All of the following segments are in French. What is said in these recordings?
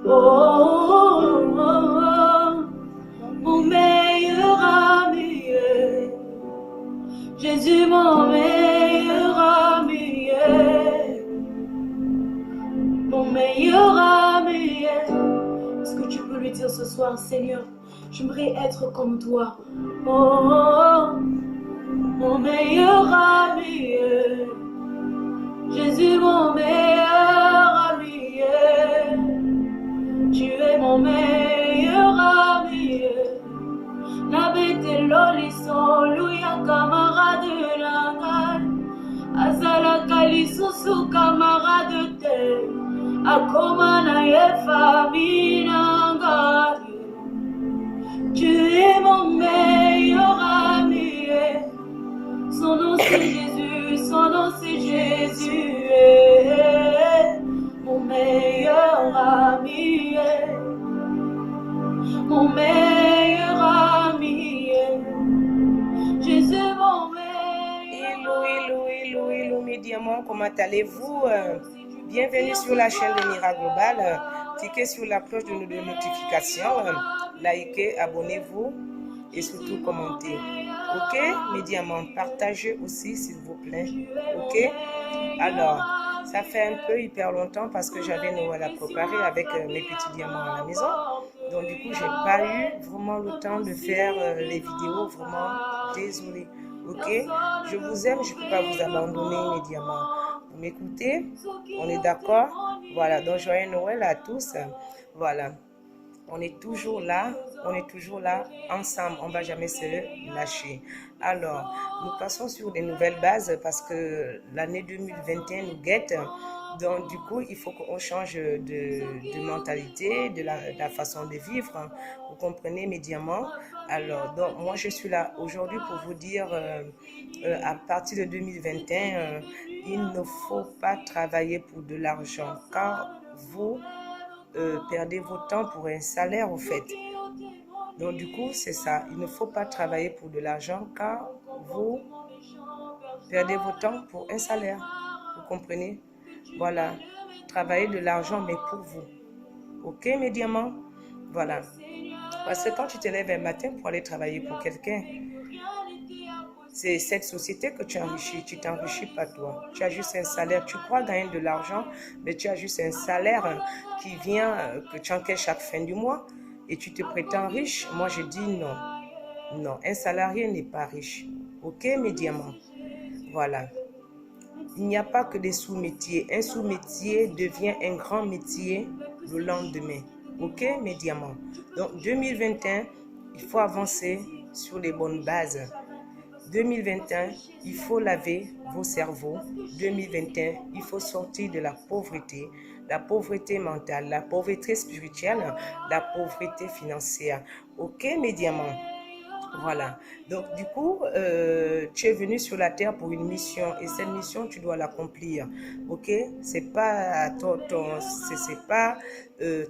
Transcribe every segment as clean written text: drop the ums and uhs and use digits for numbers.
oh, oh, mon meilleur ami, Jésus, mon meilleur ami, mon meilleur ami. Est-ce que tu peux lui dire ce soir, Seigneur, j'aimerais être comme toi. Oh, oh, oh, mon meilleur ami, Jésus, mon meilleur ami, tu es mon meilleur ami. Nabetelo lisolo ya camarade nanga, azalaka lisusu camarade te, akoma na ye famille nanga. Tu es mon meilleur ami, son nom c'est Jésus, son nom c'est Jésus, mon meilleur ami, mon meilleur ami, Jésus mon meilleur. Hello mes diamants, comment allez-vous? Bienvenue sur la chaîne de Mira Global. Cliquez sur la cloche de notification, likez, abonnez-vous et surtout commentez. Ok mes diamants, partagez aussi s'il vous plaît. Ok, alors ça fait un peu hyper longtemps parce que j'avais Noël à préparer avec mes petits diamants à la maison. Donc du coup, j'ai pas eu vraiment le temps de faire les vidéos, vraiment désolée. Ok, je vous aime, je ne peux pas vous abandonner mes diamants. Vous m'écoutez? On est d'accord? Voilà, donc joyeux Noël à tous. Voilà, on est toujours là ensemble, on ne va jamais se lâcher. Alors, nous passons sur des nouvelles bases parce que l'année 2021 nous guette. Donc, du coup, il faut qu'on change de mentalité, de la façon de vivre. Vous comprenez mes diamants? Alors, donc, moi, je suis là aujourd'hui pour vous dire, à partir de 2021, il ne faut pas travailler pour de l'argent, car vous perdez votre temps pour un salaire, au fait. Donc, du coup, c'est ça. Il ne faut pas travailler pour de l'argent, car vous perdez votre temps pour un salaire. Vous comprenez? Voilà, travaillez de l'argent, mais pour vous. Ok, mes diamants? Voilà. Parce que quand tu te lèves un matin pour aller travailler pour quelqu'un, c'est cette société que tu enrichis. Tu t'enrichis pas toi. Tu as juste un salaire. Tu crois gagner de l'argent, mais tu as juste un salaire qui vient, que tu encaisses chaque fin du mois et tu te prétends riche. Moi, je dis non. Non, un salarié n'est pas riche. Ok, mes diamants? Voilà. Il n'y a pas que des sous-métiers. Un sous-métier devient un grand métier le lendemain. Ok, mes diamants? Donc, 2021, il faut avancer sur les bonnes bases. 2021, il faut laver vos cerveaux. 2021, il faut sortir de la pauvreté mentale, la pauvreté spirituelle, la pauvreté financière. Ok, mes diamants? Voilà, donc du coup, tu es venu sur la terre pour une mission et cette mission, tu dois l'accomplir, ok? C'est pas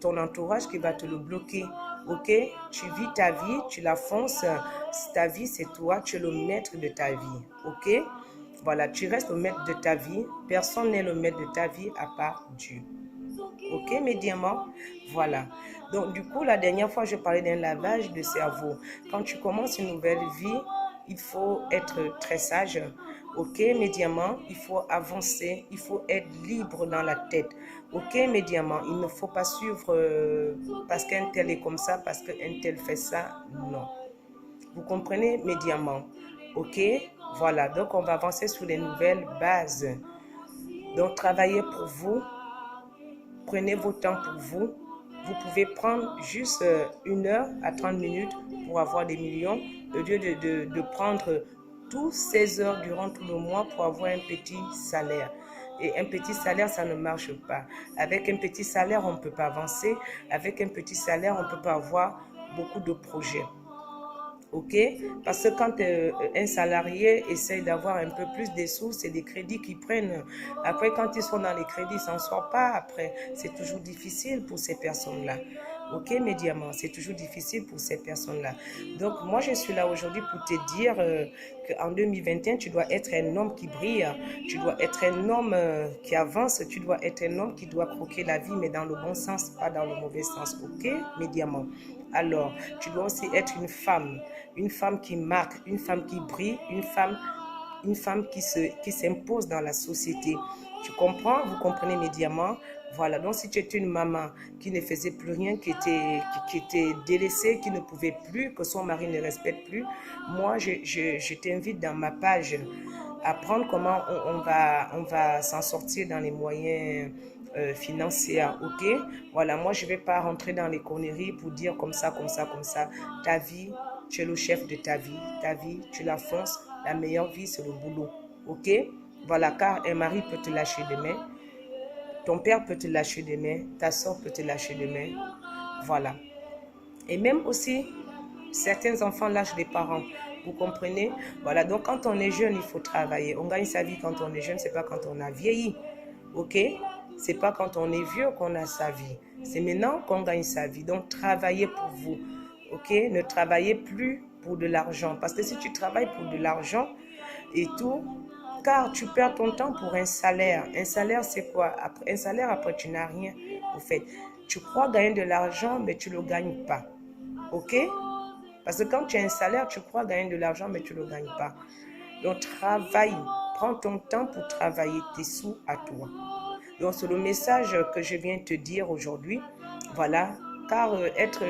ton entourage qui va te le bloquer, ok? Tu vis ta vie, tu la fonces, ta vie c'est toi, tu es le maître de ta vie, ok? Voilà, tu restes le maître de ta vie, personne n'est le maître de ta vie à part Dieu. Ok, mes diamants? Voilà. Donc, du coup, la dernière fois, je parlais d'un lavage de cerveau. Quand tu commences une nouvelle vie, il faut être très sage. Ok, mes diamants? Il faut avancer. Il faut être libre dans la tête. Ok, mes diamants? Il ne faut pas suivre parce qu'un tel est comme ça, parce qu'un tel fait ça. Non. Vous comprenez, mes diamants? Ok? Voilà. Donc, on va avancer sur les nouvelles bases. Donc, travaillez pour vous. Prenez votre temps pour vous. Vous pouvez prendre juste 1 heure à 30 minutes pour avoir des millions au lieu de prendre tous 16 heures durant tout le mois pour avoir un petit salaire. Et un petit salaire, ça ne marche pas. Avec un petit salaire, on ne peut pas avancer. Avec un petit salaire, on ne peut pas avoir beaucoup de projets. Ok, parce que quand un salarié essaye d'avoir un peu plus de sous, c'est des crédits qu'ils prennent. Après, quand ils sont dans les crédits, ils ne s'en sortent pas. Après, c'est toujours difficile pour ces personnes-là. Ok, mes diamants, c'est toujours difficile pour ces personnes-là. Donc, moi, je suis là aujourd'hui pour te dire qu'en 2021, tu dois être un homme qui brille, tu dois être un homme qui avance, tu dois être un homme qui doit croquer la vie, mais dans le bon sens, pas dans le mauvais sens. Ok, mes diamants. Alors, tu dois aussi être une femme qui marque, une femme qui brille, une femme qui s'impose dans la société. Tu comprends? Vous comprenez mes diamants? Voilà, donc si tu étais une maman qui ne faisait plus rien, qui était délaissée, qui ne pouvait plus, que son mari ne respecte plus, moi, je t'invite dans ma page à apprendre comment on va s'en sortir dans les moyens financiers, ok? Voilà, moi, je ne vais pas rentrer dans les conneries pour dire comme ça, comme ça, comme ça. Ta vie, tu es le chef de ta vie, tu la fonces, la meilleure vie, c'est le boulot, ok? Voilà, car un mari peut te lâcher demain, ton père peut te lâcher demain, ta soeur peut te lâcher demain. Voilà. Et même aussi, certains enfants lâchent les parents. Vous comprenez? Voilà. Donc, quand on est jeune, il faut travailler. On gagne sa vie quand on est jeune, c'est pas quand on a vieilli. Ok? C'est pas quand on est vieux qu'on a sa vie. C'est maintenant qu'on gagne sa vie. Donc, travaillez pour vous. Ok? Ne travaillez plus pour de l'argent. Parce que si tu travailles pour de l'argent et tout, car tu perds ton temps pour un salaire. Un salaire, c'est quoi? Un salaire, après, tu n'as rien. Au fait, tu crois gagner de l'argent, mais tu ne le gagnes pas. Ok? Parce que quand tu as un salaire, tu crois gagner de l'argent, mais tu ne le gagnes pas. Donc, travaille. Prends ton temps pour travailler tes sous à toi. Donc, c'est le message que je viens te dire aujourd'hui. Voilà. Car être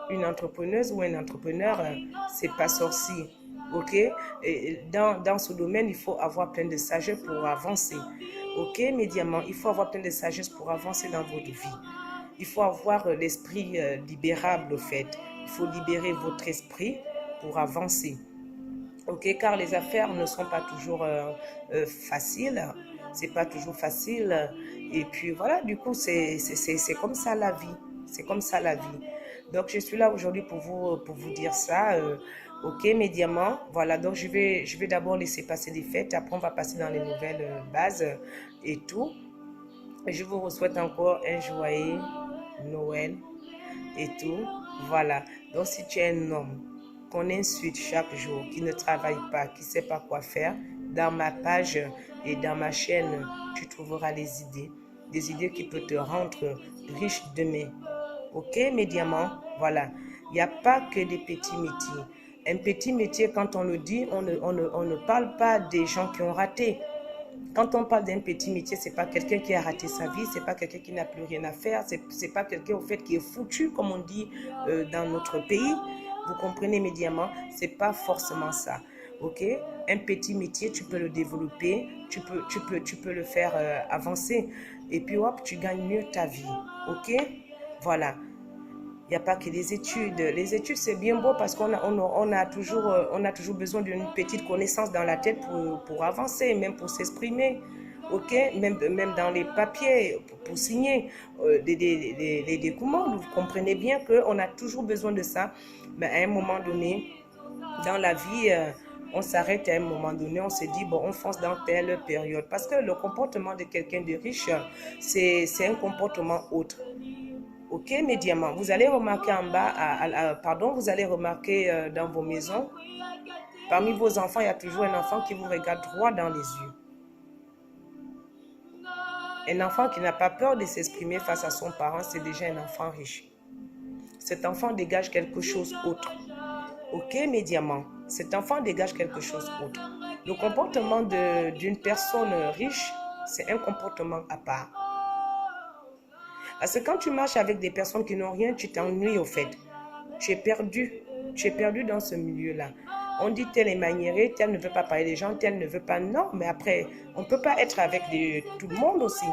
une entrepreneuse ou un entrepreneur, c'est pas sorcier. Ok? Et dans ce domaine, il faut avoir plein de sagesse pour avancer. Ok, mes diamants, il faut avoir plein de sagesse pour avancer dans votre vie. Il faut avoir l'esprit libérable, au fait. Il faut libérer votre esprit pour avancer. Ok, car les affaires ne sont pas toujours faciles. C'est pas toujours facile. Et puis voilà, du coup, c'est comme ça la vie. C'est comme ça la vie. Donc, je suis là aujourd'hui pour vous dire ça. Ok, mes diamants. Voilà, donc je vais d'abord laisser passer les fêtes. Après, on va passer dans les nouvelles bases et tout. Et je vous souhaite encore un joyeux Noël et tout. Voilà. Donc, si tu es un homme qu'on insulte chaque jour, qui ne travaille pas, qui ne sait pas quoi faire, dans ma page et dans ma chaîne, tu trouveras des idées qui peuvent te rendre riche demain. Ok, mes diamants? Voilà. Il n'y a pas que des petits métiers. Un petit métier, quand on le dit, on ne parle pas des gens qui ont raté. Quand on parle d'un petit métier, c'est pas quelqu'un qui a raté sa vie, c'est pas quelqu'un qui n'a plus rien à faire, c'est pas quelqu'un au fait qui est foutu, comme on dit dans notre pays. Vous comprenez mes diamants? C'est pas forcément ça. Ok? Un petit métier, tu peux le développer, tu peux le faire avancer. Et puis hop, tu gagnes mieux ta vie. Ok? Voilà. Il n'y a pas que les études. Les études, c'est bien beau parce qu'on a toujours besoin d'une petite connaissance dans la tête pour avancer, même pour s'exprimer. Ok, même dans les papiers, pour signer des documents. Vous comprenez bien qu'on a toujours besoin de ça. Mais à un moment donné, dans la vie, on s'arrête à un moment donné, on se dit, bon, on fonce dans telle période. Parce que le comportement de quelqu'un de riche, c'est un comportement autre. Ok, mes diamants, vous allez remarquer en bas, vous allez remarquer dans vos maisons, parmi vos enfants, il y a toujours un enfant qui vous regarde droit dans les yeux. Un enfant qui n'a pas peur de s'exprimer face à son parent, c'est déjà un enfant riche. Cet enfant dégage quelque chose autre. Ok, mes diamants, cet enfant dégage quelque chose d'autre. Le comportement d'une personne riche, c'est un comportement à part. Parce que quand tu marches avec des personnes qui n'ont rien, tu t'ennuies au fait. Tu es perdu dans ce milieu-là. On dit tel est maniéré, tel ne veut pas parler des gens, tel ne veut pas. Non, mais après, on ne peut pas être avec tout le monde aussi.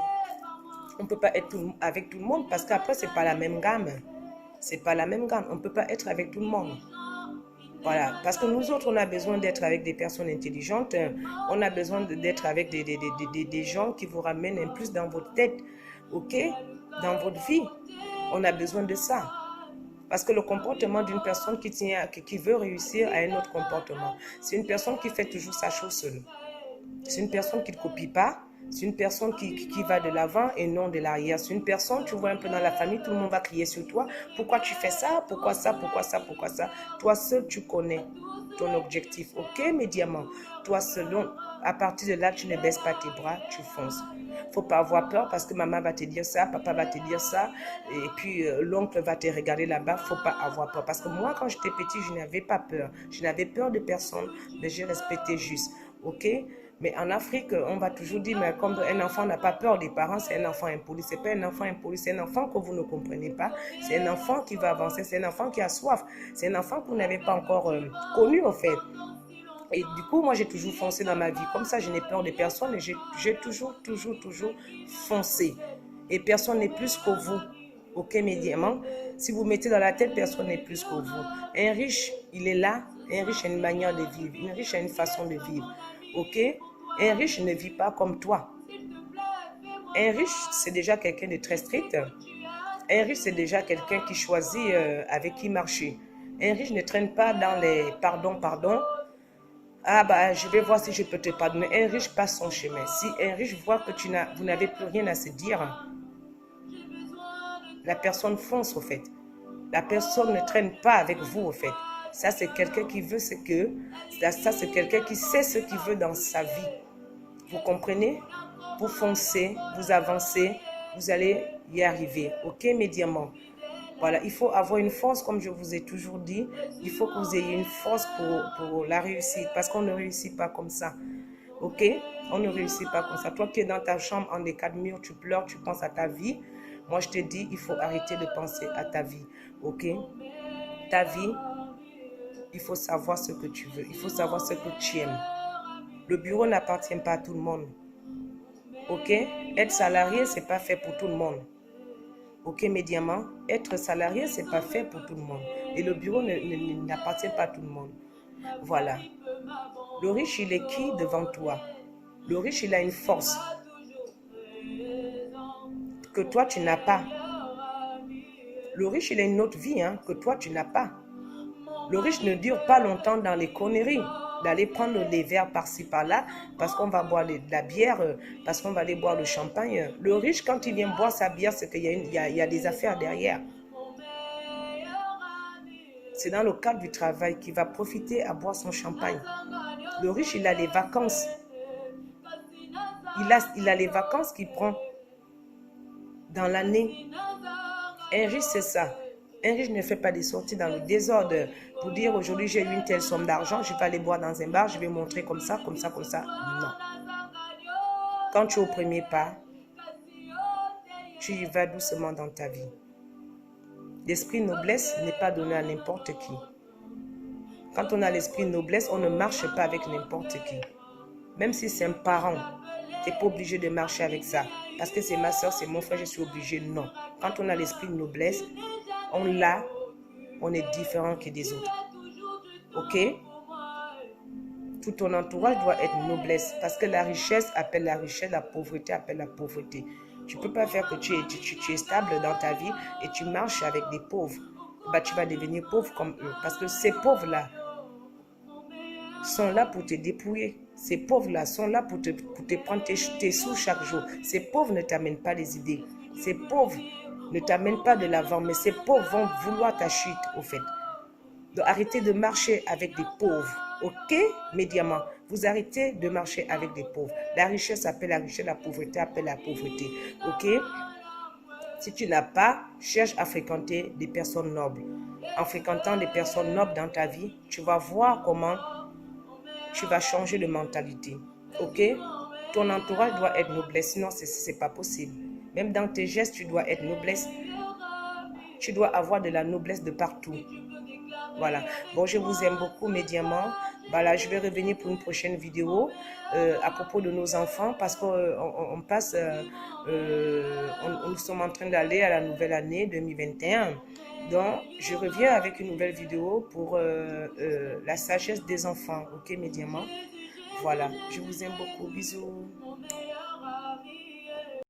On ne peut pas être avec tout le monde parce qu'après, ce n'est pas la même gamme. C'est pas la même gamme. On ne peut pas être avec tout le monde. Voilà, parce que nous autres, on a besoin d'être avec des personnes intelligentes. On a besoin d'être avec des gens qui vous ramènent un plus dans votre tête. Ok? Dans votre vie. On a besoin de ça. Parce que le comportement d'une personne qui veut réussir a un autre comportement. C'est une personne qui fait toujours sa chose seule. C'est une personne qui ne copie pas. C'est une personne qui va de l'avant et non de l'arrière. C'est une personne, tu vois un peu dans la famille, tout le monde va crier sur toi. Pourquoi tu fais ça? Pourquoi ça? Pourquoi ça? Pourquoi ça? Toi seul, tu connais ton objectif. Ok, mes diamants? Toi seul, donc, à partir de là, tu ne baisses pas tes bras, tu fonces. Faut pas avoir peur parce que maman va te dire ça, papa va te dire ça, et puis l'oncle va te regarder là-bas. Faut pas avoir peur. Parce que moi, quand j'étais petit, je n'avais pas peur. Je n'avais peur de personne, mais je respectais juste. Ok? Mais en Afrique, on va toujours dire, mais comme un enfant n'a pas peur des parents, c'est un enfant impoli. C'est pas un enfant impoli, c'est un enfant que vous ne comprenez pas. C'est un enfant qui va avancer, c'est un enfant qui a soif. C'est un enfant que vous n'avez pas encore connu, en fait. Et du coup, moi, j'ai toujours foncé dans ma vie. Comme ça, je n'ai peur de personne et j'ai toujours foncé. Et personne n'est plus que vous. Ok, mes diamants? Si vous mettez dans la tête, personne n'est plus que vous. Un riche, il est là. Un riche a une manière de vivre. Un riche a une façon de vivre. Ok? Un riche ne vit pas comme toi. Un riche, c'est déjà quelqu'un de très strict. Un riche, c'est déjà quelqu'un qui choisit avec qui marcher. Un riche ne traîne pas dans les pardon. Ah bah, je vais voir si je peux te pardonner. Un riche passe son chemin. Si un riche voit que vous n'avez plus rien à se dire, la personne fonce au fait. La personne ne traîne pas avec vous au fait. Ça, c'est quelqu'un qui veut ce que... Ça, c'est quelqu'un qui sait ce qu'il veut dans sa vie. Vous comprenez? Vous foncez, vous avancez, vous allez y arriver. Ok, mes diamants? Voilà, il faut avoir une force, comme je vous ai toujours dit. Il faut que vous ayez une force pour la réussite. Parce qu'on ne réussit pas comme ça. Ok? On ne réussit pas comme ça. Toi qui es dans ta chambre, en des quatre murs, tu pleures, tu penses à ta vie. Moi, je te dis, il faut arrêter de penser à ta vie. Ok? Ta vie, il faut savoir ce que tu veux. Il faut savoir ce que tu aimes. Le bureau n'appartient pas à tout le monde. Ok? Être salarié, ce n'est pas fait pour tout le monde. Ok, mes diamants? Être salarié, ce n'est pas fait pour tout le monde. Et le bureau n'appartient pas à tout le monde. Voilà. Le riche, il est qui devant toi? Le riche, il a une force que toi, tu n'as pas. Le riche, il a une autre vie que toi, tu n'as pas. Le riche ne dure pas longtemps dans les conneries, d'aller prendre les verres par-ci, par-là, parce qu'on va boire de la bière, parce qu'on va aller boire le champagne. Le riche, quand il vient boire sa bière, c'est qu'il y a des affaires derrière. C'est dans le cadre du travail qu'il va profiter à boire son champagne. Le riche, il a les vacances. Il a les vacances qu'il prend dans l'année. Un riche, c'est ça. Un riche ne fait pas des sorties dans le désordre pour dire aujourd'hui j'ai eu une telle somme d'argent, je vais aller boire dans un bar, je vais montrer comme ça. Non. Quand tu es au premier pas, tu y vas doucement dans ta vie. L'esprit noblesse n'est pas donné à n'importe qui. Quand on a l'esprit noblesse, on ne marche pas avec n'importe qui. Même si c'est un parent, tu n'es pas obligé de marcher avec ça. Parce que c'est ma soeur, c'est mon frère, je suis obligé. Non. Quand on a l'esprit de noblesse, on est différent que des autres. Ok? Tout ton entourage doit être noblesse. Parce que la richesse appelle la richesse, la pauvreté appelle la pauvreté. Tu ne peux pas faire que tu es stable dans ta vie et tu marches avec des pauvres. Bah, tu vas devenir pauvre comme eux. Parce que ces pauvres-là sont là pour te dépouiller. Ces pauvres-là sont là pour te prendre tes sous chaque jour. Ces pauvres ne t'amènent pas les idées. Ces pauvres ne t'amènent pas de l'avant, mais ces pauvres vont vouloir ta chute, au fait. Donc, arrêtez de marcher avec des pauvres. Ok, mes diamants? Vous arrêtez de marcher avec des pauvres. La richesse appelle la richesse, la pauvreté appelle la pauvreté. Ok? Si tu n'as pas, cherche à fréquenter des personnes nobles. En fréquentant des personnes nobles dans ta vie, tu vas voir comment tu vas changer de mentalité. Ok? Ton entourage doit être noblesse, sinon ce n'est pas possible. Même dans tes gestes, tu dois être noblesse. Tu dois avoir de la noblesse de partout. Voilà. Bon, je vous aime beaucoup, mes diamants. Voilà, je vais revenir pour une prochaine vidéo à propos de nos enfants parce qu'on nous sommes en train d'aller à la nouvelle année 2021. Donc, je reviens avec une nouvelle vidéo pour la sagesse des enfants. Ok, mes diamants? Voilà, je vous aime beaucoup. Bisous.